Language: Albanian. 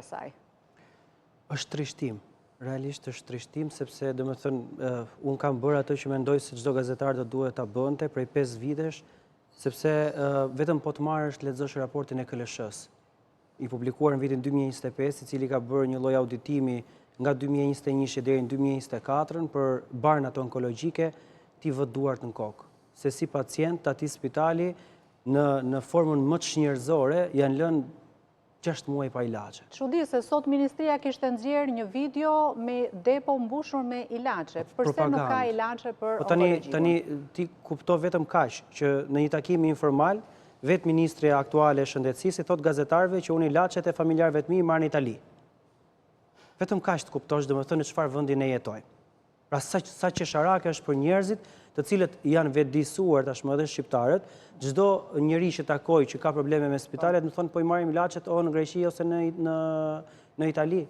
e saj? Është trishtim. Realisht është trishtim, sepse dhe më thënë, unë kam bërë ato që mendoj se çdo gazetar do duhet ta bënte prej 5 vitesh, sepse vetëm po të marrësh lexosh raportin e KLSH-s, i publikuar në vitin 2025, i cili ka bërë një lloj auditimi nga 2021 deri në 2024 për barnat onkologjike, ti vë duart në kokë. Se si pacient, ati spitali në formën më të shnjërzore janë lënë 6 muaj pa ilaçe. Çudi se sot Ministria kishte nxjerrë një video me depo mbushur me ilaçe. Përse nuk ka ilaçe për onkologjikun? Tani ti kupto vetëm kaq që në një takim informal, vetë Ministri aktuale e Shëndetësisë i thot gazetarëve që unë ilaçet e familjarëve të mi marr në Itali. Vetëm kaq të kuptosh domethënë në çfarë vendi ne jetojmë. Pra sa qesharake është për njerëzit të cilët janë vetëdijsuar tashmë edhe shqiptarët, çdo njeri që takoj që ka probleme me spitalet, më thonë po i marrim ilaçet o në Greqi ose në Itali.